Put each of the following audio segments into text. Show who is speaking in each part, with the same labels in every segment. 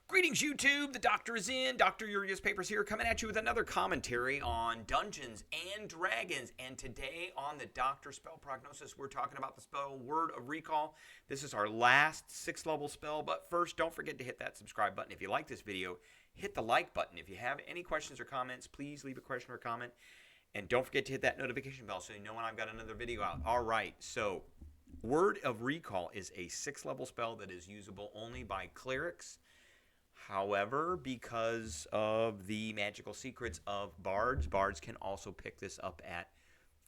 Speaker 1: Greetings, YouTube. The doctor is in. Dr. Urias Papers here, coming at you with another commentary on Dungeons and Dragons. And today on the Doctor Spell Prognosis, we're talking about the spell Word of Recall. This is our last 6th level spell. But first, don't forget to hit that subscribe button. If you like this video, hit the like button. If you have any questions or comments, please leave a question or comment. And don't forget to hit that notification bell so you know when I've got another video out. All right, so Word of Recall is a 6th level spell that is usable only by clerics. However, because of the magical secrets of bards, bards can also pick this up at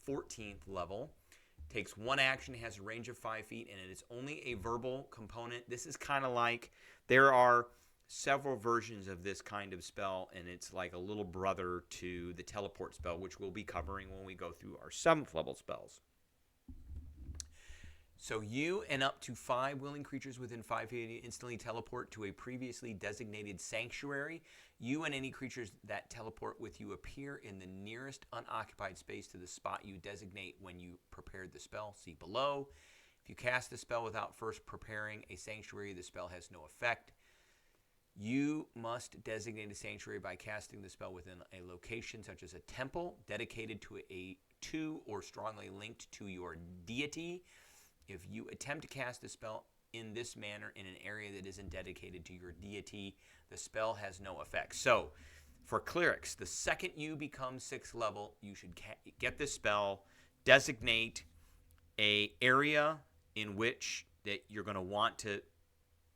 Speaker 1: 14th level. Takes one action, has a range of 5 feet, and it is only a verbal component. This is kind of like, there are several versions of this kind of spell, and it's like a little brother to the teleport spell, which we'll be covering when we go through our 7th level spells. So you and up to 5 willing creatures within 5 feet instantly teleport to a previously designated sanctuary. You and any creatures that teleport with you appear in the nearest unoccupied space to the spot you designate when you prepared the spell. See below. If you cast the spell without first preparing a sanctuary, the spell has no effect. You must designate a sanctuary by casting the spell within a location such as a temple dedicated to or strongly linked to your deity. If you attempt to cast the spell in this manner in an area that isn't dedicated to your deity, the spell has no effect. So, for clerics, the second you become 6th level, you should get this spell, designate an area in which that you're going to want to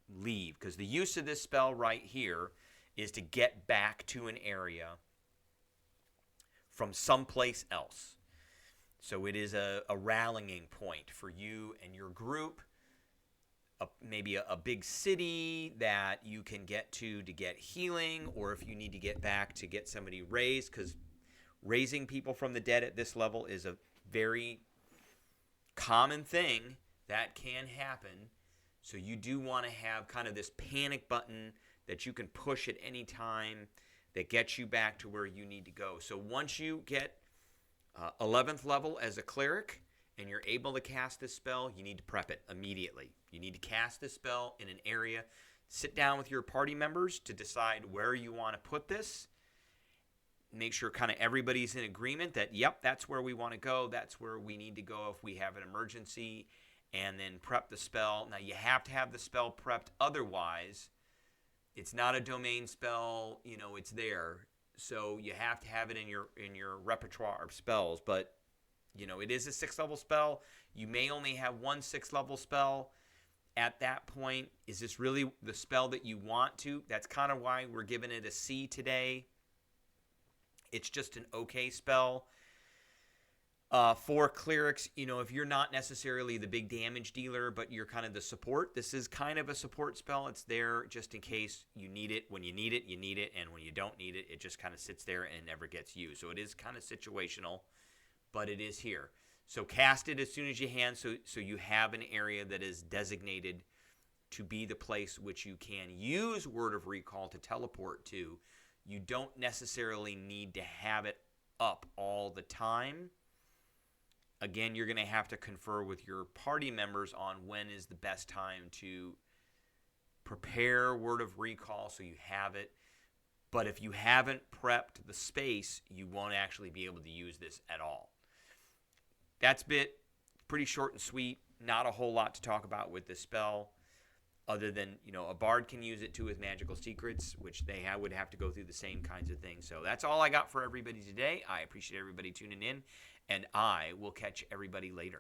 Speaker 1: leave. Because the use of this spell right here is to get back to an area from someplace else. So it is a rallying point for you and your group, maybe a big city that you can get to get healing, or if you need to get back to get somebody raised, because raising people from the dead at this level is a very common thing that can happen. So you do want to have kind of this panic button that you can push at any time that gets you back to where you need to go. So once you get 11th level as a cleric and you're able to cast this spell, you need to prep it immediately. You need to cast this spell in an area. Sit down with your party members to decide where you want to put this. Make sure kind of everybody's in agreement that, yep, that's where we want to go. That's where we need to go if we have an emergency. And then prep the spell. Now, you have to have the spell prepped. Otherwise, it's not a domain spell. You know, it's there. So you have to have it in your repertoire of spells. But, you know, it is a 6th level spell. You may only have one 6th level spell. At that point, is this really the spell that you want to? That's kind of why we're giving it a C today. It's just an okay spell. For clerics, you know, if you're not necessarily the big damage dealer, but you're kind of the support, this is kind of a support spell. It's there just in case you need it. When you need it, you need it. And when you don't need it, it just kind of sits there and never gets used. So it is kind of situational, but it is here. So cast it as soon as you can, so you have an area that is designated to be the place which you can use Word of Recall to teleport to. You don't necessarily need to have it up all the time. Again, you're going to have to confer with your party members on when is the best time to prepare Word of Recall so you have it. But if you haven't prepped the space, you won't actually be able to use this at all. That's pretty short and sweet. Not a whole lot to talk about with this spell, other than, you know, a bard can use it too with magical secrets, which they would have to go through the same kinds of things. So that's all I got for everybody today. I appreciate everybody tuning in, and I will catch everybody later.